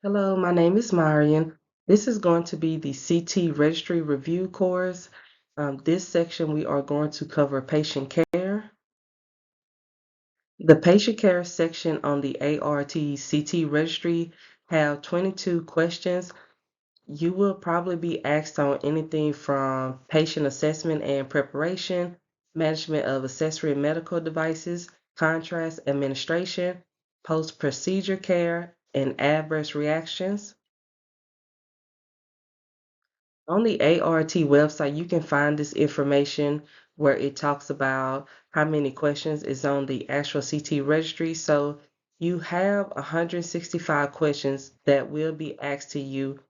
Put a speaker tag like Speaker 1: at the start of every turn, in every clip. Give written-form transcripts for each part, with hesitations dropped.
Speaker 1: Hello, my name is Marion. This is going to be the CT Registry Review course. This section we are going to cover patient care. The patient care section on the ARRT CT Registry have 22 questions. You will probably be asked on anything from patient assessment and preparation, management of accessory medical devices, contrast administration, post-procedure care, and adverse reactions. On the ART website, you can find this information where it talks about how many questions is on the actual CT registry. So you have 165 questions that will be asked to you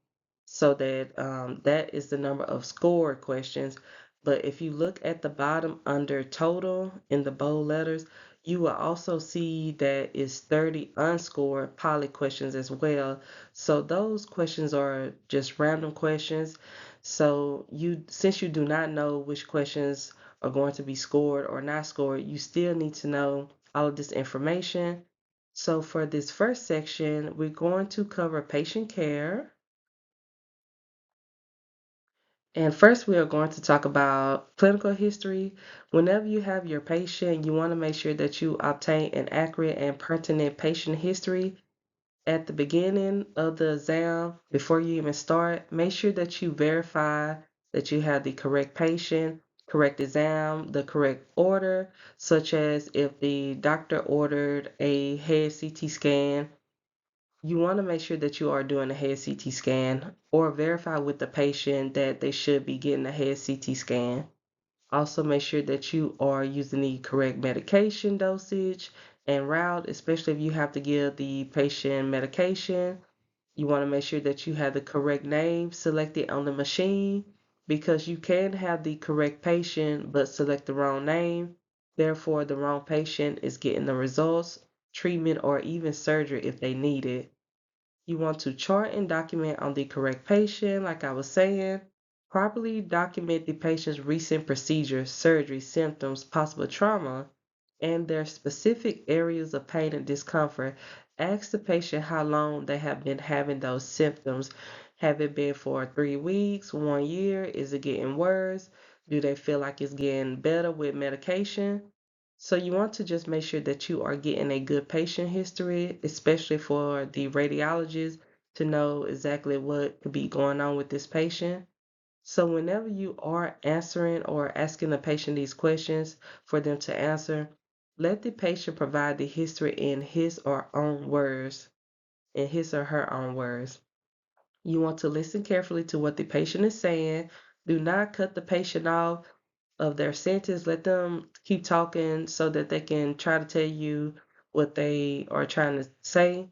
Speaker 1: so that that is the number of scored questions. But if you look at the bottom under total in the bold letters, you will also see that it's 30 unscored poly questions as well. So those questions are just random questions. So since you do not know which questions are going to be scored or not scored, you still need to know all of this information. So for this first section, we're going to cover patient care. And first, we are going to talk about clinical history. Whenever you have your patient, you want to make sure that you obtain an accurate and pertinent patient history at the beginning of the exam. Before you even start, make sure that you verify that you have the correct patient, correct exam, the correct order, such as if the doctor ordered a head CT scan, you want to make sure that you are doing a head CT scan or verify with the patient that they should be getting a head CT scan. Also, make sure that you are using the correct medication dosage and route, especially if you have to give the patient medication. You want to make sure that you have the correct name selected on the machine because you can have the correct patient but select the wrong name. Therefore, the wrong patient is getting the results, treatment, or even surgery if they need it. You want to chart and document on the correct patient, like I was saying. Properly document the patient's recent procedures, surgery, symptoms, possible trauma, and their specific areas of pain and discomfort. Ask the patient how long they have been having those symptoms. Have it been for 3 weeks, 1 year? Is it getting worse? Do they feel like it's getting better with medication? So you want to just make sure that you are getting a good patient history, especially for the radiologist to know exactly what could be going on with this patient. So whenever you are answering or asking the patient these questions for them to answer, let the patient provide the history in his or own words, in his or her own words. You want to listen carefully to what the patient is saying. Do not cut the patient off of their sentence. Let them keep talking so that they can try to tell you what they are trying to say.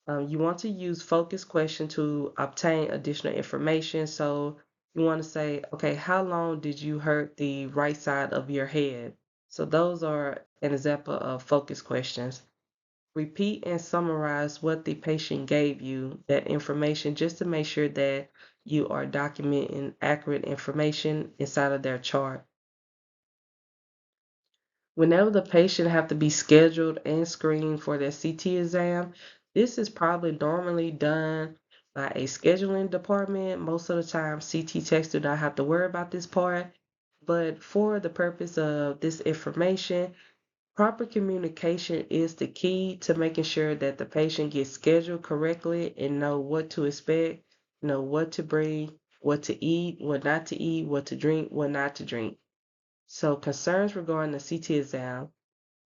Speaker 1: You want to use focus question to obtain additional information. So you want to say, okay, how long did you hurt the right side of your head? So those are an example of focus questions. Repeat and summarize what the patient gave you, that information, just to make sure that you are documenting accurate information inside of their chart. Whenever the patient have to be scheduled and screened for their CT exam, this is probably normally done by a scheduling department. Most of the time, CT techs do not have to worry about this part. But for the purpose of this information, proper communication is the key to making sure that the patient gets scheduled correctly and know what to expect, know what to bring, what to eat, what not to eat, what to drink, what not to drink. So concerns regarding the CT exam,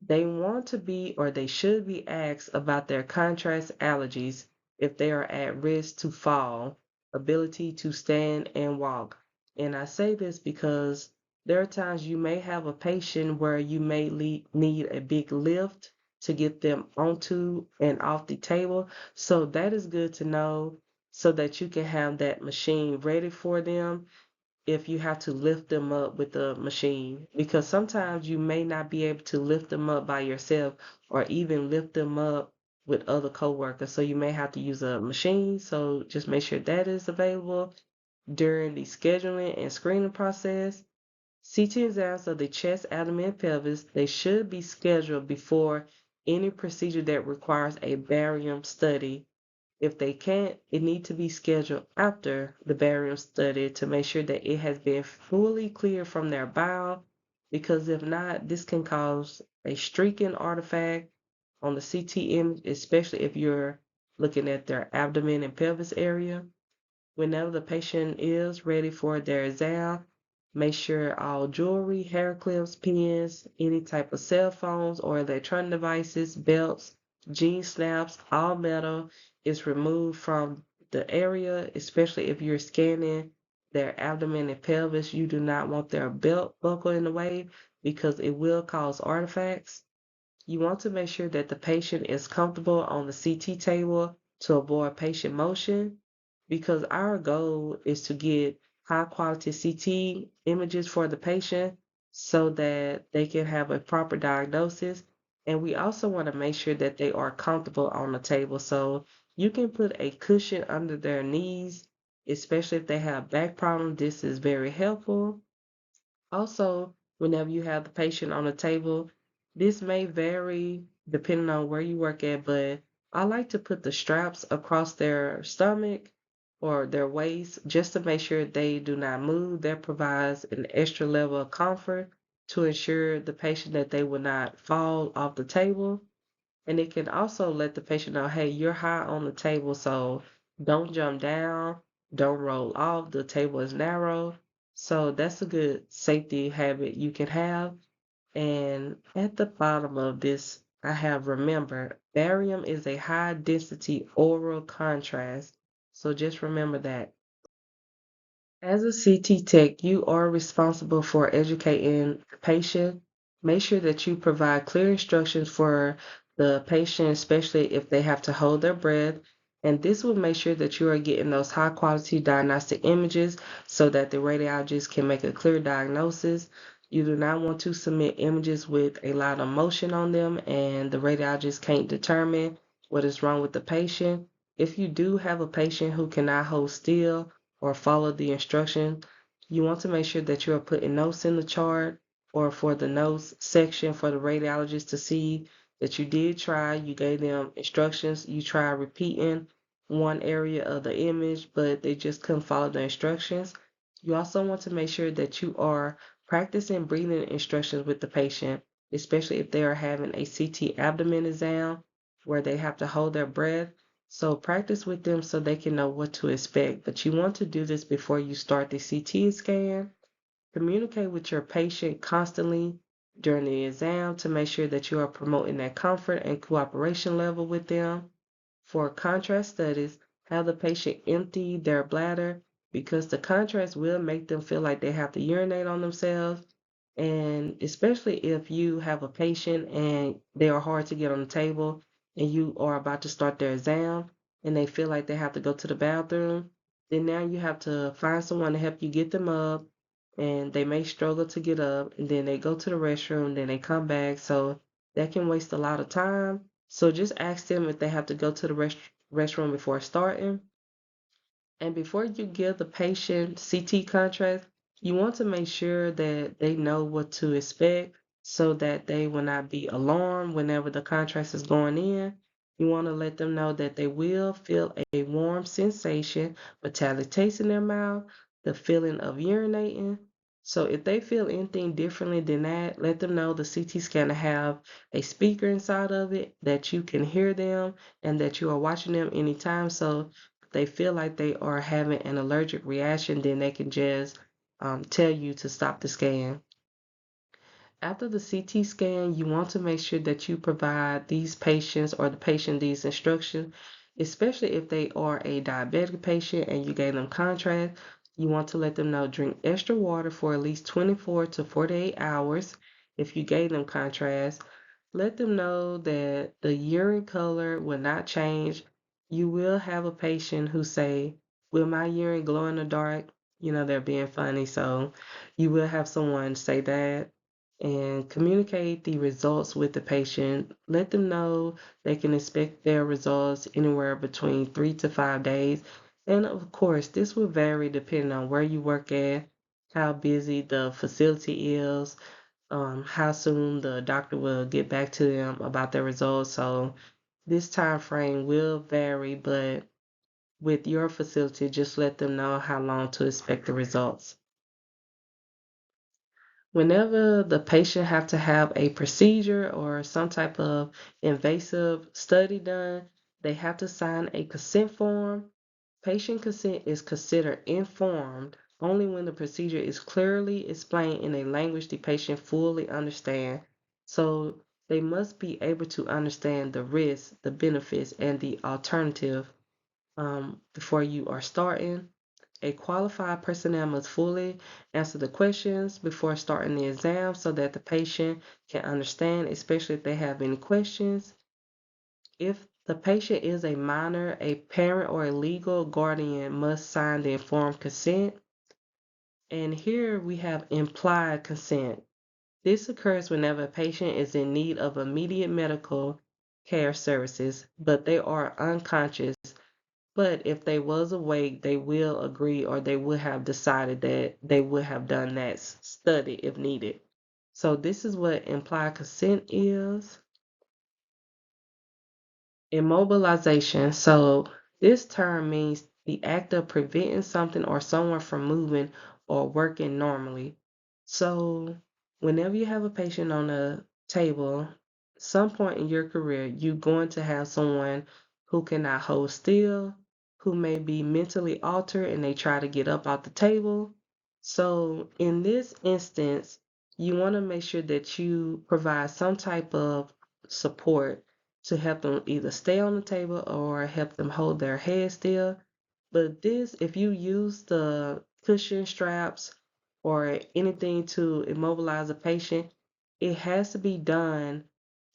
Speaker 1: they want to be or they should be asked about their contrast allergies if they are at risk to fall, ability to stand and walk. And I say this because there are times you may have a patient where you may need a big lift to get them onto and off the table. So that is good to know so that you can have that machine ready for them if you have to lift them up with the machine because sometimes you may not be able to lift them up by yourself or even lift them up with other coworkers. So you may have to use a machine. So just make sure that is available during the scheduling and screening process. CT exams of the chest, abdomen, and pelvis, they should be scheduled before any procedure that requires a barium study. If they can't, it needs to be scheduled after the barium study to make sure that it has been fully cleared from their bowel, because if not, this can cause a streaking artifact on the CT image, especially if you're looking at their abdomen and pelvis area. Whenever the patient is ready for their exam, make sure all jewelry, hair clips, pins, any type of cell phones or electronic devices, belts, jean snaps, all metal is removed from the area, especially if you're scanning their abdomen and pelvis. You do not want their belt buckle in the way because it will cause artifacts. You want to make sure that the patient is comfortable on the CT table to avoid patient motion, because our goal is to get high quality CT images for the patient so that they can have a proper diagnosis. And we also want to make sure that they are comfortable on the table. So you can put a cushion under their knees, especially if they have back problems. This is very helpful. Also, whenever you have the patient on the table, this may vary depending on where you work at, but I like to put the straps across their stomach or their waist just to make sure they do not move. That provides an extra level of comfort to ensure the patient that they will not fall off the table. And it can also let the patient know, hey, you're high on the table, so don't jump down, don't roll off. The table is narrow. So that's a good safety habit you can have. And at the bottom of this, I have remember, barium is a high density oral contrast. So just remember that. As a CT tech, you are responsible for educating the patient. Make sure that you provide clear instructions for the patient, especially if they have to hold their breath. And this will make sure that you are getting those high quality diagnostic images so that the radiologist can make a clear diagnosis. You do not want to submit images with a lot of motion on them and the radiologist can't determine what is wrong with the patient. If you do have a patient who cannot hold still, or follow the instruction, you want to make sure that you are putting notes in the chart or for the notes section for the radiologist to see that you did try, you gave them instructions, you tried repeating one area of the image, but they just couldn't follow the instructions. You also want to make sure that you are practicing breathing instructions with the patient, especially if they are having a CT abdomen exam where they have to hold their breath. So practice with them so they can know what to expect. But you want to do this before you start the CT scan. Communicate with your patient constantly during the exam to make sure that you are promoting that comfort and cooperation level with them. For contrast studies, have the patient empty their bladder because the contrast will make them feel like they have to urinate on themselves. And especially if you have a patient and they are hard to get on the table and you are about to start their exam and they feel like they have to go to the bathroom, then now you have to find someone to help you get them up, and they may struggle to get up and then they go to the restroom, then they come back. So that can waste a lot of time. So just ask them if they have to go to the restroom before starting. And before you give the patient CT contrast, you want to make sure that they know what to expect so that they will not be alarmed whenever the contrast is going in. You want to let them know that they will feel a warm sensation, metallic taste in their mouth, the feeling of urinating. So if they feel anything differently than that, let them know the CT scanner have a speaker inside of it that you can hear them and that you are watching them anytime. So they feel like they are having an allergic reaction, then they can just tell you to stop the scan. After the CT scan, you want to make sure that you provide these patients or the patient these instructions, especially if they are a diabetic patient and you gave them contrast. You want to let them know drink extra water for at least 24 to 48 hours if you gave them contrast. Let them know that the urine color will not change. You will have a patient who say, will my urine glow in the dark? You know, they're being funny. So you will have someone say that and communicate the results with the patient. Let them know they can expect their results anywhere between 3 to 5 days. And of course, this will vary depending on where you work at, how busy the facility is, how soon the doctor will get back to them about their results. So This time frame will vary, but with your facility, just let them know how long to expect the results. Whenever the patient have to have a procedure or some type of invasive study done, they have to sign a consent form. Patient consent is considered informed only when the procedure is clearly explained in a language the patient fully understands. So they must be able to understand the risks, the benefits, and the alternative before you are starting. A qualified personnel must fully answer the questions before starting the exam so that the patient can understand, especially if they have any questions. If the patient is a minor, a parent or a legal guardian must sign the informed consent. And here we have implied consent. This occurs whenever a patient is in need of immediate medical care services, but they are unconscious. But if they was awake, they will agree or they would have decided that they would have done that study if needed. So this is what implied consent is. Immobilization. So this term means the act of preventing something or someone from moving or working normally. So whenever you have a patient on a table, some point in your career, you're going to have someone who cannot hold still, who may be mentally altered and they try to get up off the table. So in this instance, you want to make sure that you provide some type of support to help them either stay on the table or help them hold their head still. But this, if you use the cushion straps or anything to immobilize a patient, it has to be done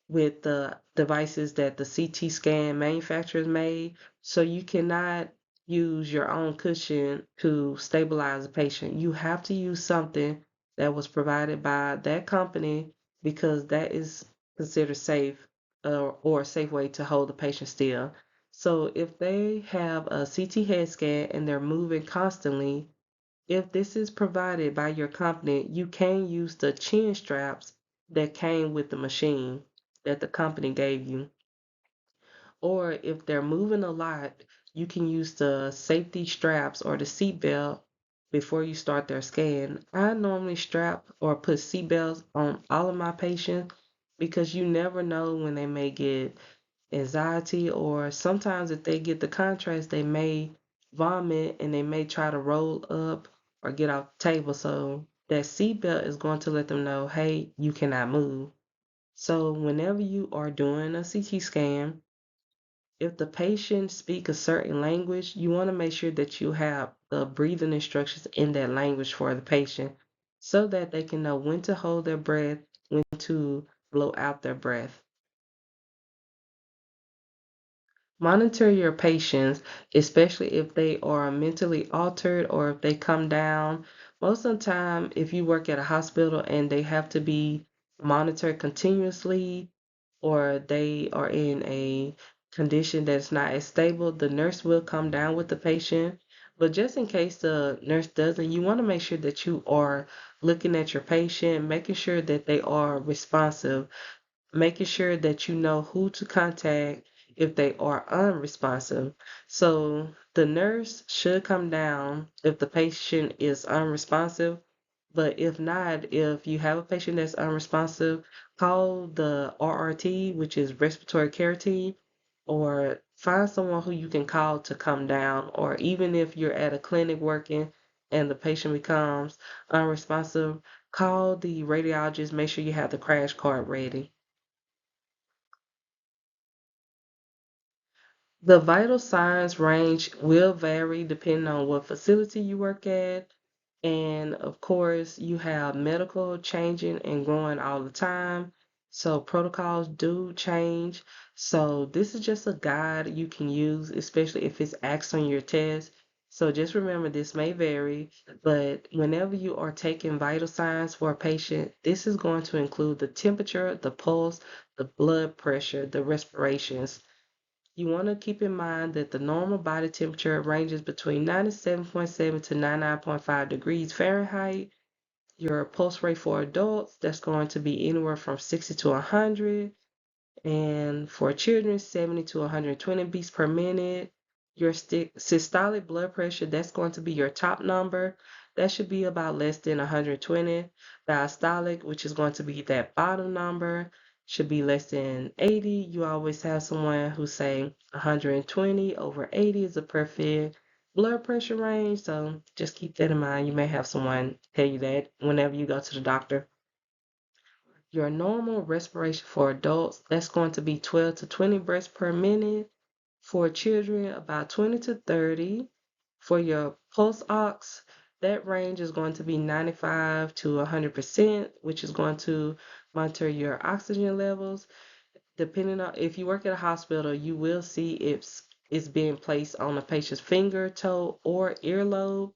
Speaker 1: with the devices that the CT scan manufacturers made. So you cannot use your own cushion to stabilize a patient. You have to use something that was provided by that company because that is considered safe or a safe way to hold the patient still. So if they have a CT head scan and they're moving constantly, if this is provided by your company, you can use the chin straps that came with the machine that the company gave you. Or if they're moving a lot, you can use the safety straps or the seat belt before you start their scan. I normally strap or put seat belts on all of my patients because you never know when they may get anxiety, or sometimes if they get the contrast, they may vomit and they may try to roll up or get off the table. So that seatbelt is going to let them know, hey, you cannot move. So whenever you are doing a CT scan, if the patient speaks a certain language, you want to make sure that you have the breathing instructions in that language for the patient so that they can know when to hold their breath, when to blow out their breath. Monitor your patients, especially if they are mentally altered or if they come down. Most of the time, if you work at a hospital and they have to be monitored continuously or they are in a condition that's not as stable, the nurse will come down with the patient. But just in case the nurse doesn't, you want to make sure that you are looking at your patient, making sure that they are responsive, making sure that you know who to contact if they are unresponsive. So the nurse should come down if the patient is unresponsive. But if not, if you have a patient that's unresponsive, call the RRT, which is respiratory care team, or find someone who you can call to come down. Or even if you're at a clinic working and the patient becomes unresponsive, call the radiologist, make sure you have the crash cart ready. The vital signs range will vary depending on what facility you work at. And of course, you have medical changing and growing all the time. So protocols do change. So this is just a guide you can use, especially if it's asked on your test. So just remember this may vary, but whenever you are taking vital signs for a patient, this is going to include the temperature, the pulse, the blood pressure, the respirations. You want to keep in mind that the normal body temperature ranges between 97.7 to 99.5 degrees Fahrenheit. Your pulse rate for adults, that's going to be anywhere from 60 to 100. And for children, 70 to 120 beats per minute. Your systolic blood pressure, that's going to be your top number. That should be about less than 120. Diastolic, which is going to be that bottom number, should be less than 80. You always have someone who say 120 over 80 is a perfect blood pressure range. So just keep that in mind. You may have someone tell you that whenever you go to the doctor. Your normal respiration for adults, that's going to be 12 to 20 breaths per minute. For children, about 20 to 30. For your pulse ox, that range is going to be 95 to 100%, which is going to monitor your oxygen levels. Depending on if you work at a hospital, you will see if it's being placed on a patient's finger, toe, or earlobe.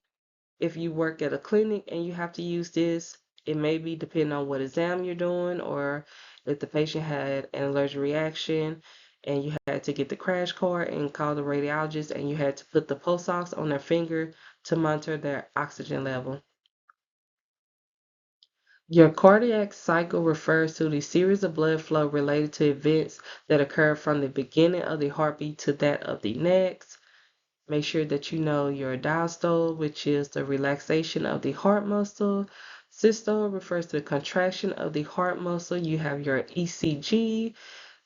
Speaker 1: If you work at a clinic and you have to use this, it may be depending on what exam you're doing or if the patient had an allergic reaction and you had to get the crash cart and call the radiologist and you had to put the pulse ox on their finger to monitor their oxygen level. Your cardiac cycle refers to the series of blood flow related to events that occur from the beginning of the heartbeat to that of the next. Make sure that you know your diastole, which is the relaxation of the heart muscle. Systole refers to the contraction of the heart muscle. You have your ECG,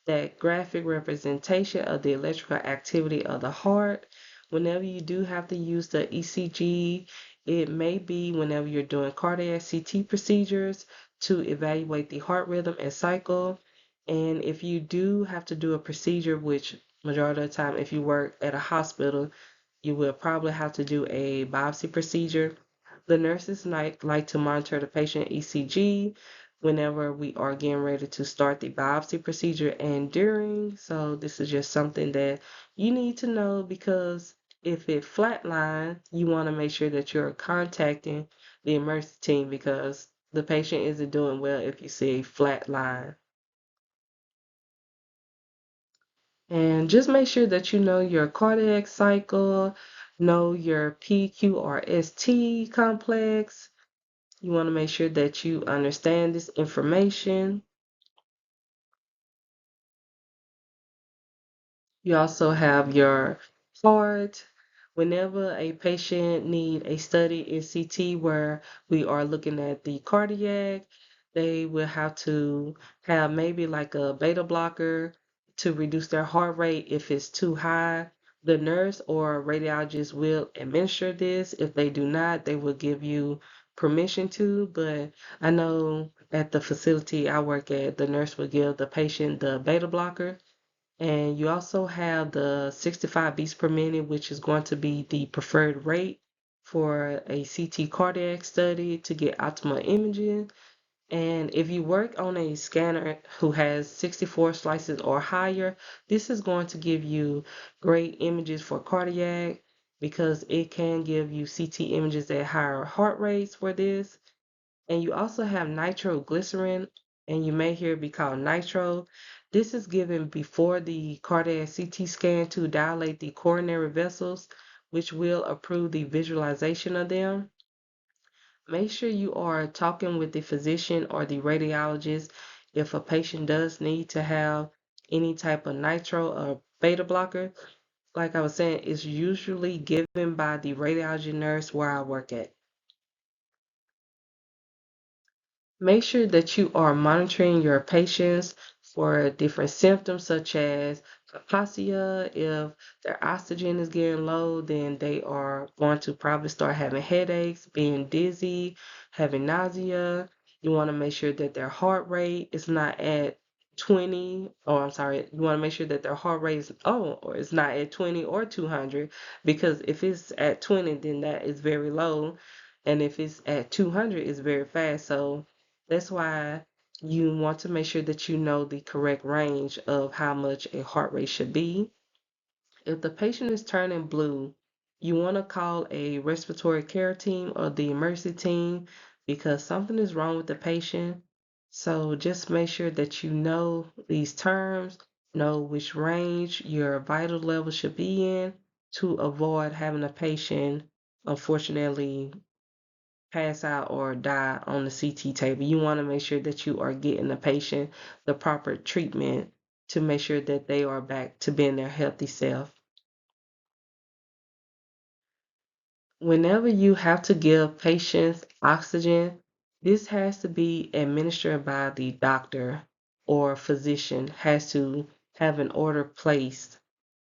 Speaker 1: that graphic representation of the electrical activity of the heart. Whenever you do have to use the ECG, it may be whenever you're doing cardiac CT procedures to evaluate the heart rhythm and cycle. And if you do have to do a procedure, which majority of the time if you work at a hospital, you will probably have to do a biopsy procedure. The nurses like to monitor the patient ECG whenever we are getting ready to start the biopsy procedure and during. So this is just something that you need to know because if it flatline, you want to make sure that you're contacting the emergency team because the patient isn't doing well if you see a flat line. And just make sure that you know your cardiac cycle, know your PQRST complex. You want to make sure that you understand this information. You also have your heart. Whenever a patient need a study in CT where we are looking at the cardiac, they will have to have maybe like a beta blocker to reduce their heart rate if it's too high. The nurse or radiologist will administer this. If they do not, they will give you permission to. But I know at the facility I work at, the nurse will give the patient the beta blocker. And you also have the 65 beats per minute, which is going to be the preferred rate for a CT cardiac study to get optimal imaging. And if you work on a scanner who has 64 slices or higher, this is going to give you great images for cardiac because it can give you CT images at higher heart rates for this. And you also have nitroglycerin, and you may hear it be called nitro. This is given before the cardiac CT scan to dilate the coronary vessels, which will improve the visualization of them. Make sure you are talking with the physician or the radiologist if a patient does need to have any type of nitro or beta blocker. Like I was saying, it's usually given by the radiology nurse where I work at. Make sure that you are monitoring your patients for different symptoms such as hypoxia. If their oxygen is getting low, then they are going to probably start having headaches, being dizzy, having nausea. You want to make sure that their heart rate is not at 20, or I'm sorry, you want to make sure that their heart rate is, or it's not at 20 or 200, because if it's at 20, then that is very low. And if it's at 200, it's very fast. So that's why you want to make sure that you know the correct range of how much a heart rate should be. If the patient is turning blue, you want to call a respiratory care team or the emergency team because something is wrong with the patient. So just make sure that you know these terms, know which range your vital level should be in to avoid having a patient unfortunately pass out or die on the CT table. You want to make sure that you are getting the patient the proper treatment to make sure that they are back to being their healthy self. Whenever you have to give patients oxygen, this has to be administered by the doctor or physician, has to have an order placed.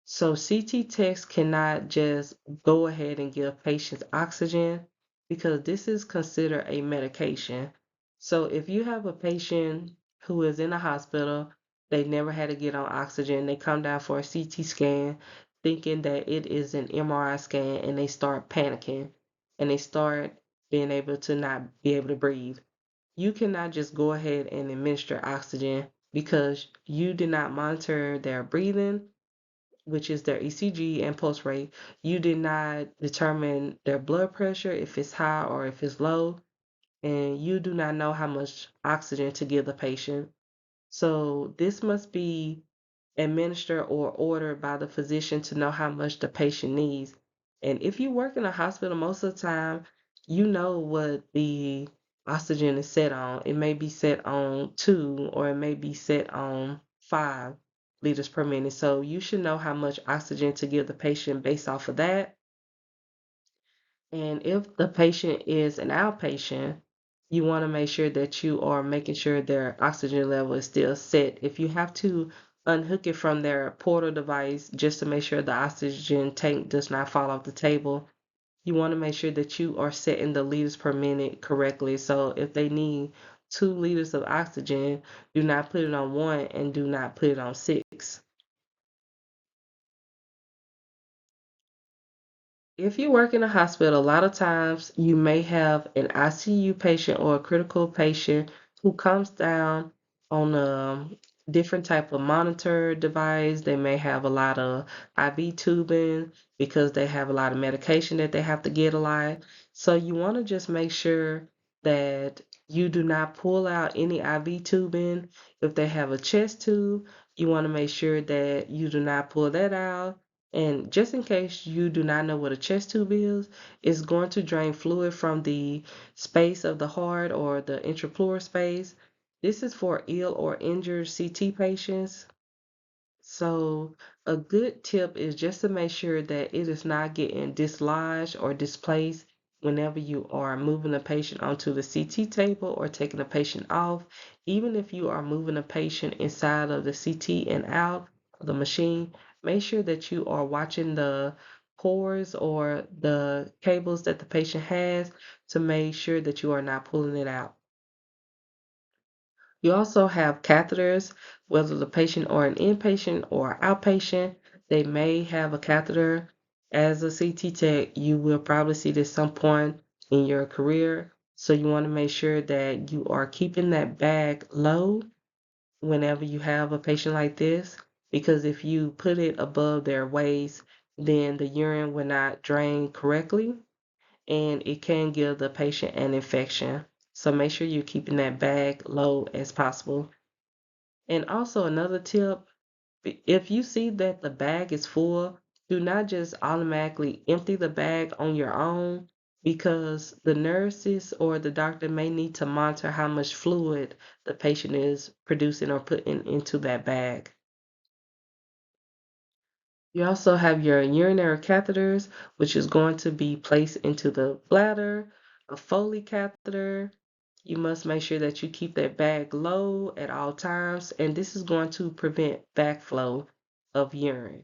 Speaker 1: So CT techs cannot just go ahead and give patients oxygen because this is considered a medication. So if you have a patient who is in a hospital, they never had to get on oxygen, they come down for a CT scan thinking that it is an MRI scan and they start panicking and they start being able to not be able to breathe. You cannot just go ahead and administer oxygen because you did not monitor their breathing, which is their ECG and pulse rate. You did not determine their blood pressure, if it's high or if it's low, and you do not know how much oxygen to give the patient. So this must be administered or ordered by the physician to know how much the patient needs. And if you work in a hospital, most of the time, you know what the oxygen is set on. It may be set on 2 or it may be set on 5 liters per minute. So you should know how much oxygen to give the patient based off of that. And if the patient is an outpatient, you want to make sure that you are making sure their oxygen level is still set. If you have to unhook it from their portal device just to make sure the oxygen tank does not fall off the table, you want to make sure that you are setting the liters per minute correctly. So if they need 2 liters of oxygen, do not put it on 1 and do not put it on 6. If you work in a hospital, a lot of times you may have an ICU patient or a critical patient who comes down on a different type of monitor device. They may have a lot of IV tubing because they have a lot of medication that they have to get a lot. So you want to just make sure that you do not pull out any IV tubing. If they have a chest tube, you want to make sure that you do not pull that out. And just in case you do not know what a chest tube is, it's going to drain fluid from the space of the heart or the intrapleural space. This is for ill or injured CT patients. So a good tip is just to make sure that it is not getting dislodged or displaced whenever you are moving a patient onto the CT table or taking a patient off. Even if you are moving a patient inside of the CT and out of the machine, make sure that you are watching the cords or the cables that the patient has to make sure that you are not pulling it out. You also have catheters, whether the patient or an inpatient or outpatient, they may have a catheter. As a CT tech, you will probably see this some point in your career. So you want to make sure that you are keeping that bag low whenever you have a patient like this, because if you put it above their waist, then the urine will not drain correctly and it can give the patient an infection. So make sure you're keeping that bag low as possible. And also another tip, if you see that the bag is full, do not just automatically empty the bag on your own because the nurses or the doctor may need to monitor how much fluid the patient is producing or putting into that bag. You also have your urinary catheters, which is going to be placed into the bladder, a Foley catheter. You must make sure that you keep that bag low at all times, and this is going to prevent backflow of urine.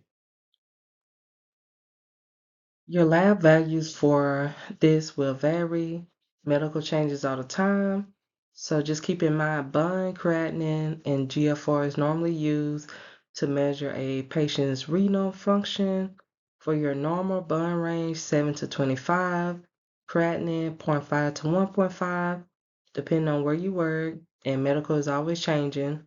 Speaker 1: Your lab values for this will vary. Medical changes all the time. So just keep in mind bun, creatinine, and GFR is normally used to measure a patient's renal function. For your normal bun range, 7 to 25, creatinine 0.5 to 1.5, depending on where you work, and medical is always changing.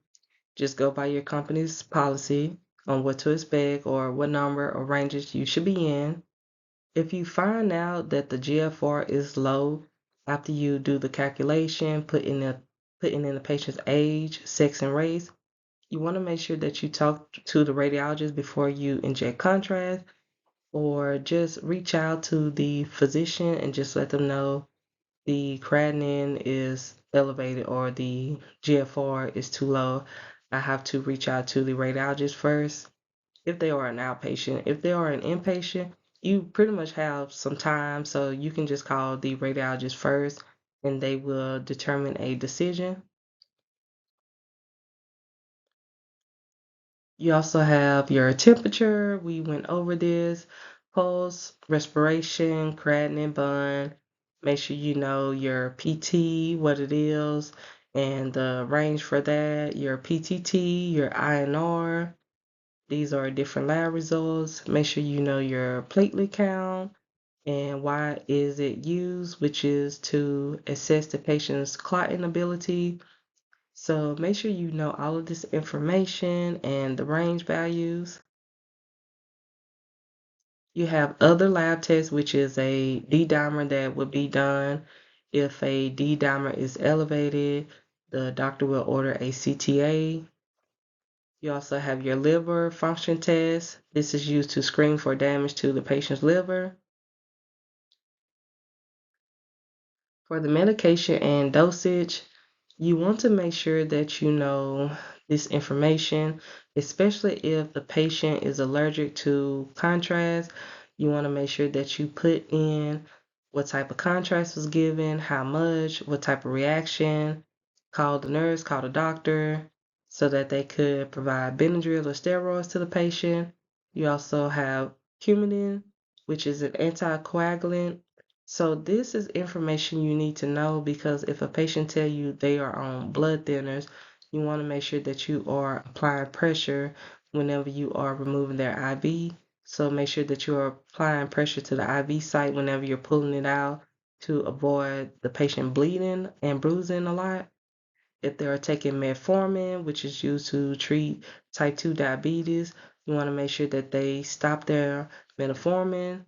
Speaker 1: Just go by your company's policy on what to expect or what number or ranges you should be in. If you find out that the GFR is low after you do the calculation, putting in the patient's age, sex, and race, you want to make sure that you talk to the radiologist before you inject contrast, or just reach out to the physician and just let them know the creatinine is elevated or the GFR is too low. I have to reach out to the radiologist first if they are an outpatient. If they are an inpatient, you pretty much have some time, so you can just call the radiologist first and they will determine a decision. You also have your temperature. We went over this. Pulse, respiration, creatinine bun. Make sure you know your PT, what it is, and the range for that. Your PTT, your INR. These are different lab results. Make sure you know your platelet count and why is it used, which is to assess the patient's clotting ability. So make sure you know all of this information and the range values. You have other lab tests, which is a D-dimer that would be done. If a D-dimer is elevated, the doctor will order a CTA. You also have your liver function test. This is used to screen for damage to the patient's liver. For the medication and dosage, you want to make sure that you know this information, especially if the patient is allergic to contrast. You want to make sure that you put in what type of contrast was given, how much, what type of reaction, call the nurse, call the doctor, so that they could provide Benadryl or steroids to the patient. You also have Coumadin, which is an anticoagulant. So this is information you need to know because if a patient tell you they are on blood thinners, you want to make sure that you are applying pressure whenever you are removing their IV. So make sure that you are applying pressure to the IV site whenever you're pulling it out to avoid the patient bleeding and bruising a lot. If they are taking metformin, which is used to treat type 2 diabetes, you want to make sure that they stop their metformin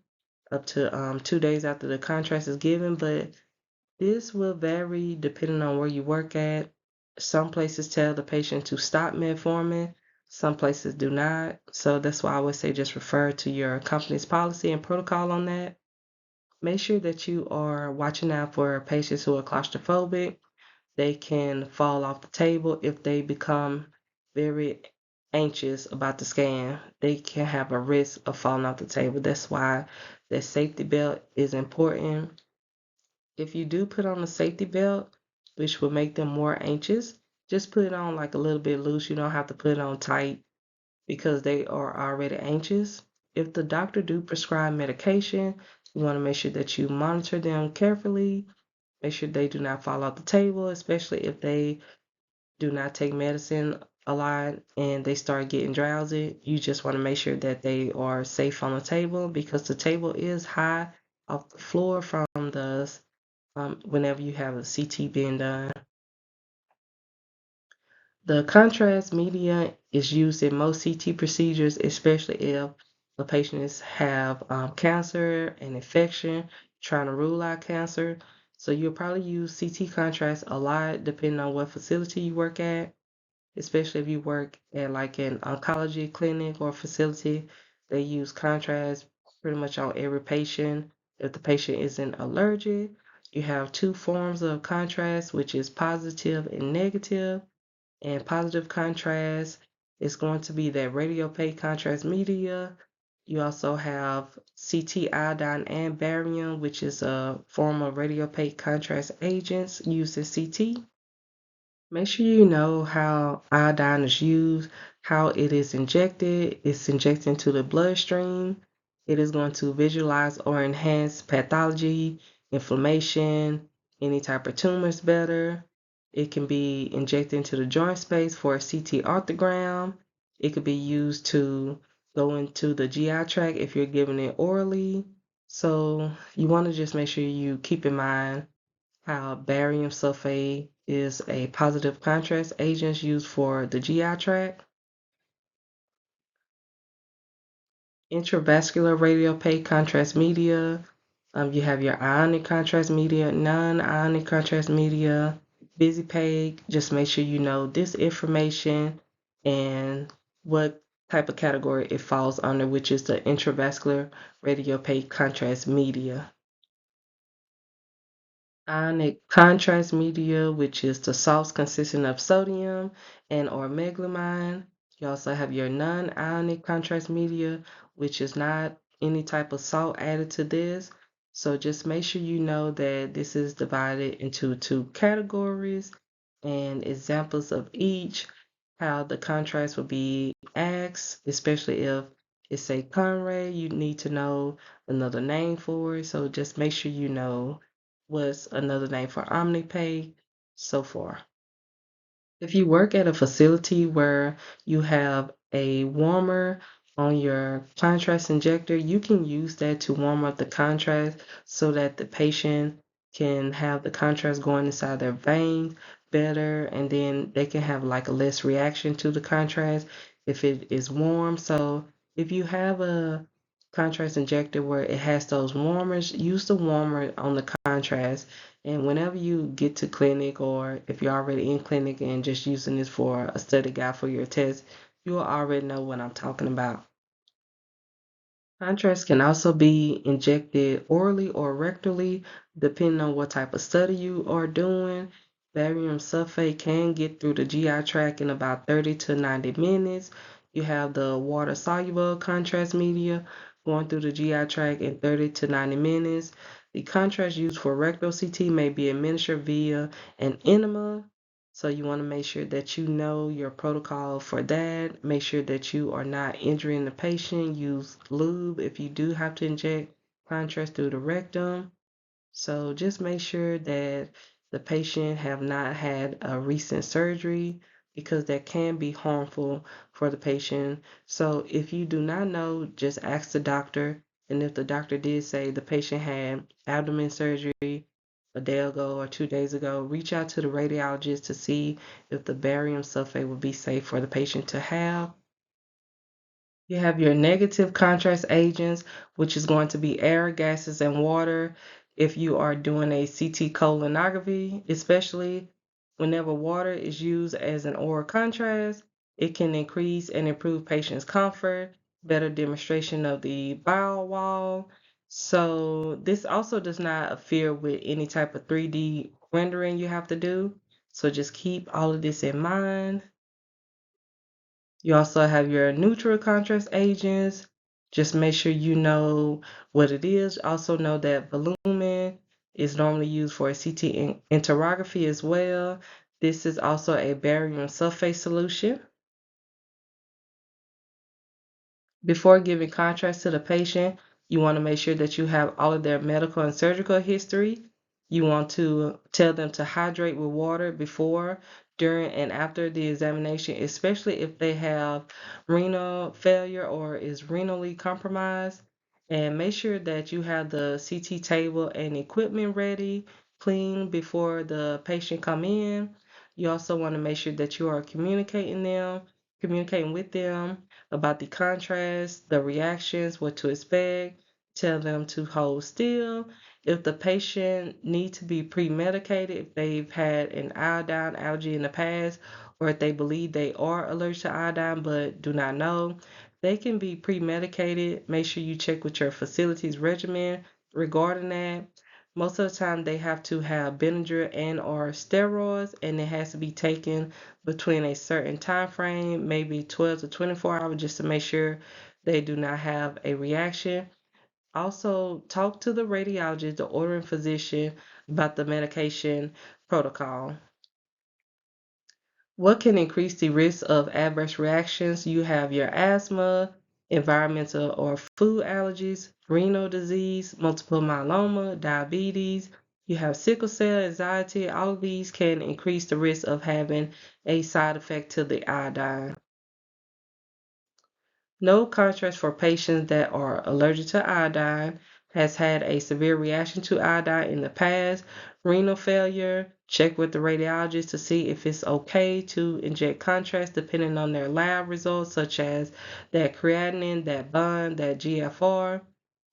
Speaker 1: up to 2 days after the contrast is given, but this will vary depending on where you work at. Some places tell the patient to stop metformin, some places do not. So that's why I would say just refer to your company's policy and protocol on that. Make sure that you are watching out for patients who are claustrophobic. They can fall off the table if they become very anxious about the scan. They can have a risk of falling off the table. That's why the safety belt is important. If you do put on a safety belt, which will make them more anxious, just put it on like a little bit loose. You don't have to put it on tight because they are already anxious. If the doctor do prescribe medication, you want to make sure that you monitor them carefully. Make sure they do not fall off the table, especially if they do not take medicine a lot and they start getting drowsy. You just want to make sure that they are safe on the table because the table is high off the floor from the whenever you have a CT being done. The contrast media is used in most CT procedures, especially if the patients have cancer, an infection, trying to rule out cancer. So you'll probably use CT contrast a lot depending on what facility you work at, especially if you work at like an oncology clinic or facility. They use contrast pretty much on every patient. If the patient isn't allergic, you have two forms of contrast, which is positive and negative. And positive contrast is going to be that radiopaque contrast media. You also have CT iodine and barium, which is a form of radiopaque contrast agents used in CT. Make sure you know how iodine is used, how it is injected. It's injected into the bloodstream. It is going to visualize or enhance pathology, inflammation, any type of tumors better. It can be injected into the joint space for a CT arthrogram. It could be used to go into the GI tract if you're giving it orally. So you want to just make sure you keep in mind how barium sulfate is a positive contrast agent used for the GI tract. Intravascular radiopaque contrast media. You have your ionic contrast media, non-ionic contrast media, VisiPaque. Just make sure you know this information and what type of category it falls under, which is the intravascular radiopaque contrast media. Ionic contrast media, which is the salts consisting of sodium and or meglumine. You also have your non-ionic contrast media, which is not any type of salt added to this. So just make sure you know that this is divided into two categories and examples of each, how the contrast will be asked, especially if it's a Conray, you need to know another name for it. So just make sure you know what's another name for Omnipay, so forth. If you work at a facility where you have a warmer on your contrast injector, you can use that to warm up the contrast so that the patient can have the contrast going inside their veins better, and then they can have like a less reaction to the contrast if it is warm. So if you have a contrast injector where it has those warmers, use the warmer on the contrast. And whenever you get to clinic, or if you're already in clinic and just using this for a study guide for your test, you will already know what I'm talking about. Contrast can also be injected orally or rectally, depending on what type of study you are doing. Barium sulfate can get through the GI tract in about 30 to 90 minutes. You have the water-soluble contrast media going through the GI tract in 30 to 90 minutes. The contrast used for rectal CT may be administered via an enema. So you want to make sure that you know your protocol for that. Make sure that you are not injuring the patient. Use lube if you do have to inject contrast through the rectum. So just make sure that the patient have not had a recent surgery, because that can be harmful for the patient. So if you do not know, just ask the doctor. And if the doctor did say the patient had abdomen surgery a day ago or 2 days ago, reach out to the radiologist to see if the barium sulfate would be safe for the patient to have. You have your negative contrast agents, which is going to be air, gases, and water. If you are doing a CT colonography, especially whenever water is used as an oral contrast, it can increase and improve patients' comfort, better demonstration of the bowel wall. So this also does not interfere with any type of 3D rendering you have to do. So just keep all of this in mind. You also have your neutral contrast agents. Just make sure you know what it is. Also know that volumen is normally used for a CT interrography as well. This is also a barium sulfate solution. Before giving contrast to the patient, you want to make sure that you have all of their medical and surgical history. You want to tell them to hydrate with water before, during, and after the examination, especially if they have renal failure or is renally compromised. And make sure that you have the CT table and equipment ready, clean before the patient come in. You also want to make sure that you are communicating with them about the contrast, the reactions, what to expect. Tell them to hold still. If the patient needs to be pre-medicated, if they've had an iodine allergy in the past, or if they believe they are allergic to iodine but do not know, they can be pre-medicated. Make sure you check with your facility's regimen regarding that. Most of the time they have to have Benadryl and or steroids, and it has to be taken between a certain time frame, maybe 12 to 24 hours, just to make sure they do not have a reaction. Also, talk to the radiologist, the ordering physician, about the medication protocol. What can increase the risk of adverse reactions? You have your asthma, environmental or food allergies, renal disease, multiple myeloma, diabetes. You have sickle cell, anxiety. All of these can increase the risk of having a side effect to the iodine. No contrast for patients that are allergic to iodine, has had a severe reaction to iodine in the past, renal failure. Check with the radiologist to see if it's okay to inject contrast depending on their lab results, such as that creatinine, that bond, that GFR.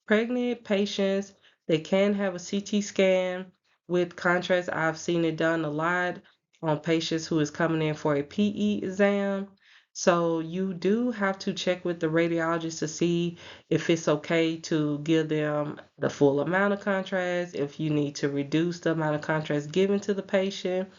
Speaker 1: Pregnant patients, they can have a CT scan with contrast. I've seen it done a lot on patients who is coming in for a PE exam. So you do have to check with the radiologist to see if it's okay to give them the full amount of contrast, if you need to reduce the amount of contrast given to the patient.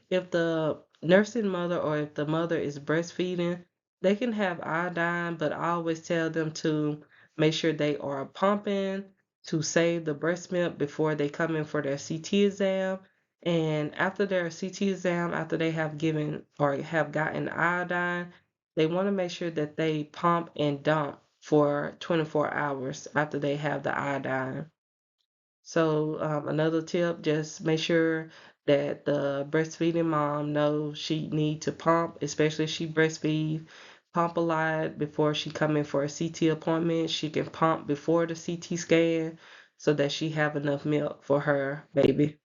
Speaker 1: If the nursing mother or if the mother is breastfeeding, they can have iodine, but I always tell them to make sure they are pumping to save the breast milk before they come in for their CT exam. And after their CT exam, after they have given or have gotten iodine, they want to make sure that they pump and dump for 24 hours after they have the iodine. So another tip, just make sure that the breastfeeding mom knows she need to pump, especially if she breastfeed. Pump a lot before she come in for a CT appointment. She can pump before the CT scan so that she have enough milk for her baby.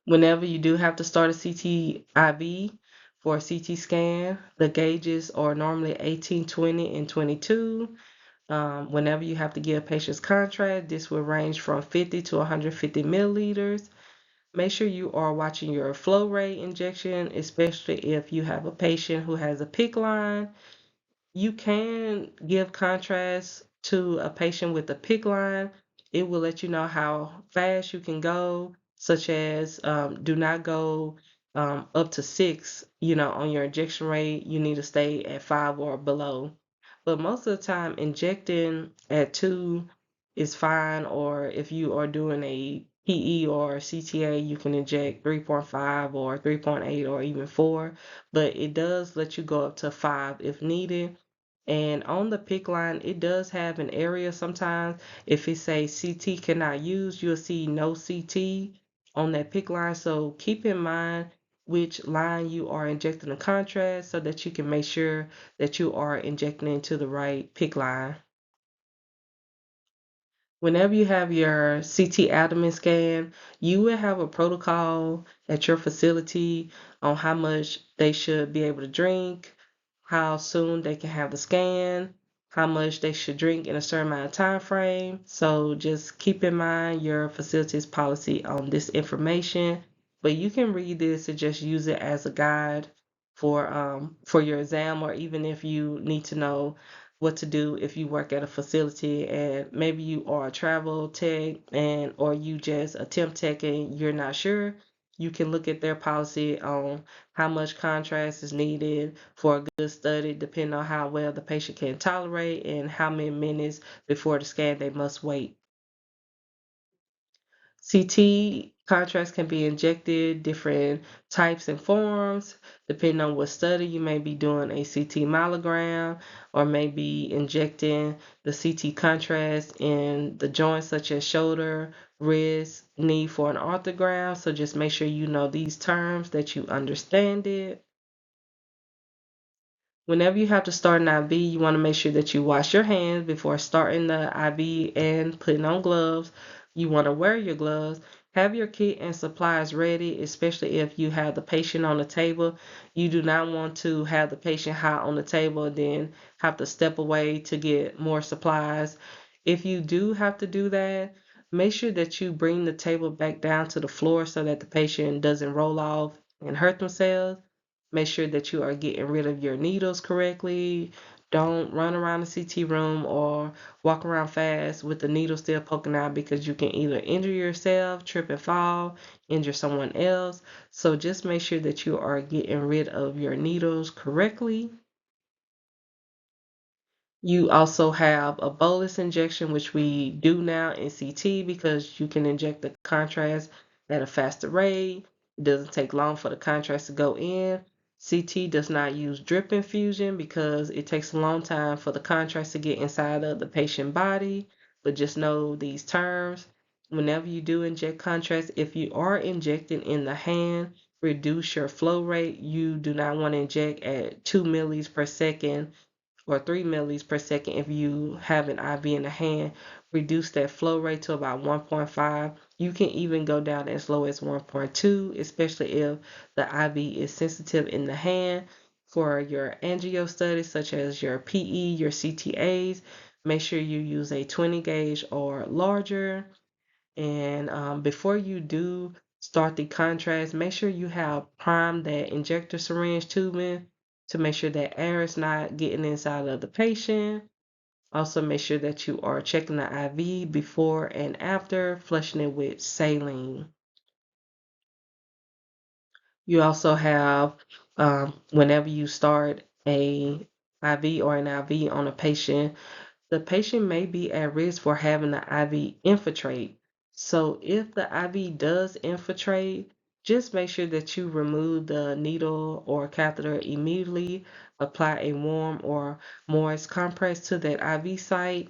Speaker 1: Whenever you do have to start a CT IV for a CT scan, the gauges are normally 18, 20, and 22. Whenever you have to give patients contrast, this will range from 50 to 150 milliliters. Make sure you are watching your flow rate injection, especially if you have a patient who has a PICC line. You can give contrast to a patient with a PICC line. It will let you know how fast you can go, such as do not go up to 6, on your injection rate. You need to stay at 5 or below. But most of the time, injecting at 2 is fine, or if you are doing a PE or CTA, you can inject 3.5 or 3.8 or even 4, but it does let you go up to 5 if needed. And on the PICC line, it does have an area sometimes. If it says CT cannot use, you'll see no CT on that PICC line. So keep in mind which line you are injecting the contrast so that you can make sure that you are injecting into the right PICC line. Whenever you have your CT abdomen scan, you will have a protocol at your facility on how much they should be able to drink, how soon they can have the scan, how much they should drink in a certain amount of time frame. So just keep in mind your facility's policy on this information. But you can read this and just use it as a guide for your exam, or even if you need to know what to do if you work at a facility and maybe you are a travel tech and or you just a temp tech and you're not sure. You can look at their policy on how much contrast is needed for a good study, depending on how well the patient can tolerate and how many minutes before the scan they must wait. CT contrast can be injected different types and forms depending on what study. You may be doing a CT myelogram or maybe injecting the CT contrast in the joints such as shoulder, wrist, knee for an arthrogram. So just make sure you know these terms, that you understand it. Whenever you have to start an IV, you want to make sure that you wash your hands before starting the IV and putting on gloves. You want to wear your gloves. Have your kit and supplies ready, especially if you have the patient on the table. You do not want to have the patient hot on the table and then have to step away to get more supplies. If you do have to do that, make sure that you bring the table back down to the floor so that the patient doesn't roll off and hurt themselves. Make sure that you are getting rid of your needles correctly. Don't run around the CT room or walk around fast with the needle still poking out, because you can either injure yourself, trip and fall, injure someone else. So just make sure that you are getting rid of your needles correctly. You also have a bolus injection, which we do now in CT because you can inject the contrast at a faster rate. It doesn't take long for the contrast to go in. CT does not use drip infusion because it takes a long time for the contrast to get inside of the patient body. But just know these terms. Whenever you do inject contrast, if you are injecting in the hand, reduce your flow rate. You do not want to inject at 2 milliliters per second or 3 milliliters per second. If you have an IV in the hand, reduce that flow rate to about 1.5. You can even go down as low as 1.2, especially if the IV is sensitive in the hand. For your angio studies, such as your PE, your CTAs, make sure you use a 20 gauge or larger. And before you do start the contrast, make sure you have primed that injector syringe tubing to make sure that air is not getting inside of the patient. Also make sure that you are checking the IV before and after, flushing it with saline. You also have, whenever you start a IV or an IV on a patient, the patient may be at risk for having the IV infiltrate. So if the IV does infiltrate, just make sure that you remove the needle or catheter immediately, apply a warm or moist compress to that IV site,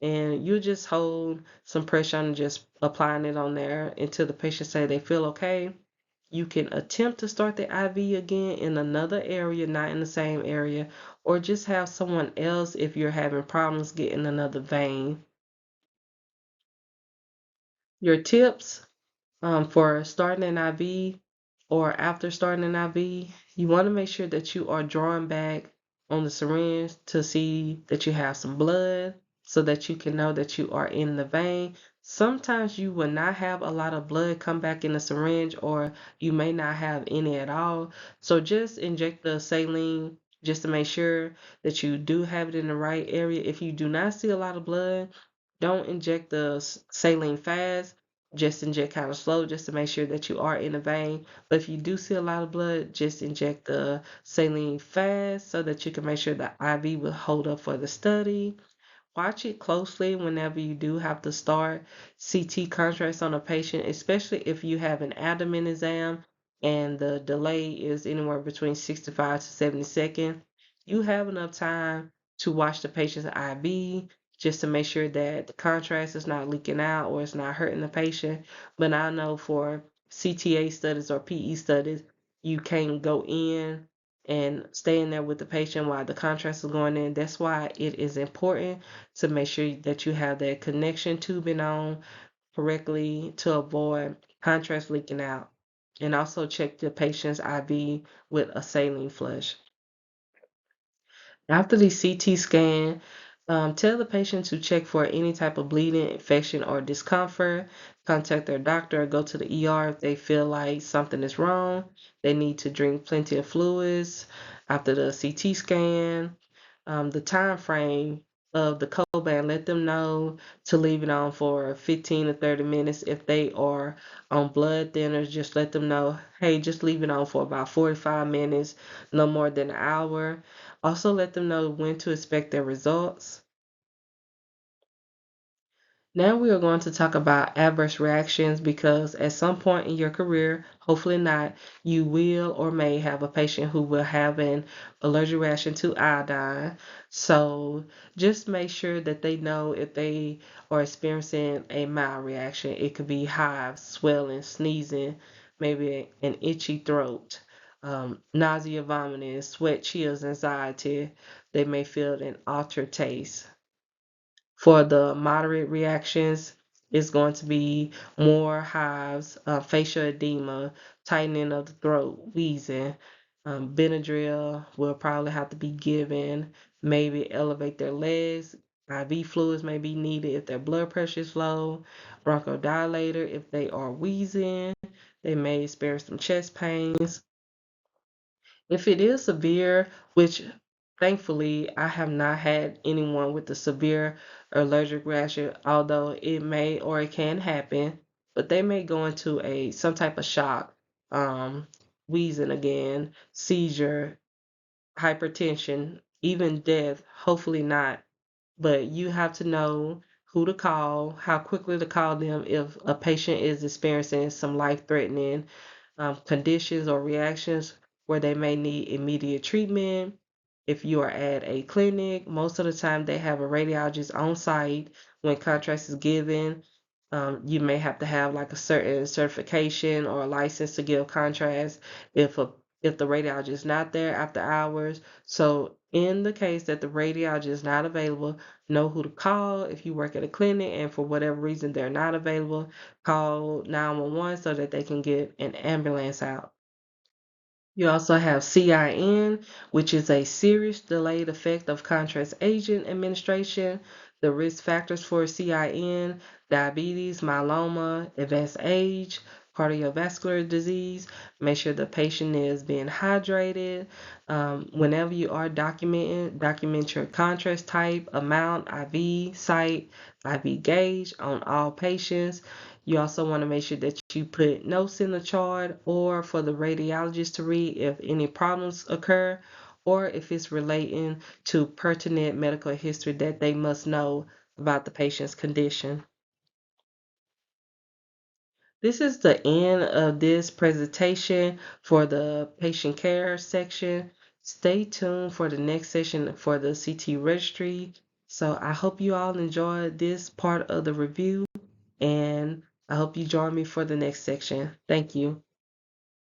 Speaker 1: and you just hold some pressure on and just applying it on there until the patient say they feel okay. You can attempt to start the IV again in another area, not in the same area, or just have someone else if you're having problems getting another vein. Your tips for starting an IV or after starting an IV, you want to make sure that you are drawing back on the syringe to see that you have some blood so that you can know that you are in the vein. Sometimes you will not have a lot of blood come back in the syringe, or you may not have any at all. So just inject the saline just to make sure that you do have it in the right area. If you do not see a lot of blood, don't inject the saline fast. Just inject kind of slow just to make sure that you are in the vein. But if you do see a lot of blood, just inject the saline fast so that you can make sure the IV will hold up for the study. Watch it closely whenever you do have to start CT contrast on a patient, especially if you have an abdomen exam and the delay is anywhere between 65 to 70 seconds. You have enough time to watch the patient's IV just to make sure that the contrast is not leaking out or it's not hurting the patient. But I know for CTA studies or PE studies, you can't go in and stay in there with the patient while the contrast is going in. That's why it is important to make sure that you have that connection tubing on correctly to avoid contrast leaking out. And also check the patient's IV with a saline flush. After the CT scan, tell the patient to check for any type of bleeding, infection, or discomfort. Contact their doctor or go to the ER if they feel like something is wrong. They need to drink plenty of fluids after the CT scan. The time frame of the Coban, let them know to leave it on for 15 to 30 minutes. If they are on blood thinners, just let them know, hey, just leave it on for about 45 minutes, no more than an hour. Also let them know when to expect their results. Now we are going to talk about adverse reactions, because at some point in your career, hopefully not, you will or may have a patient who will have an allergic reaction to iodine. So just make sure that they know if they are experiencing a mild reaction. It could be hives, swelling, sneezing, maybe an itchy throat, nausea, vomiting, sweat, chills, anxiety. They may feel an altered taste. For the moderate reactions, it's going to be more hives, facial edema, tightening of the throat, wheezing. Benadryl will probably have to be given, maybe elevate their legs. IV fluids may be needed if their blood pressure is low. Bronchodilator if they are wheezing. They may experience some chest pains. If it is severe, which thankfully I have not had anyone with a severe allergic reaction, although it may or it can happen, but they may go into some type of shock, um, wheezing again, seizure, hypertension, even death. Hopefully not, but you have to know who to call, how quickly to call them if a patient is experiencing some life-threatening conditions or reactions where they may need immediate treatment. If you are at a clinic, most of the time they have a radiologist on site when contrast is given. You may have to have like a certain certification or a license to give contrast if the radiologist is not there after hours. So in the case that the radiologist is not available, know who to call. If you work at a clinic and for whatever reason they're not available, call 911 so that they can get an ambulance out. You also have CIN, which is a serious delayed effect of contrast agent administration. The risk factors for CIN: diabetes, myeloma, advanced age, cardiovascular disease. Make sure the patient is being hydrated. Whenever you are documenting, document your contrast type, amount, IV site, IV gauge on all patients. You also want to make sure that you put notes in the chart or for the radiologist to read if any problems occur or if it's relating to pertinent medical history that they must know about the patient's condition. This is the end of this presentation for the patient care section. Stay tuned for the next session for the CT registry. So I hope you all enjoyed this part of the review, and I hope you join me for the next section. Thank you.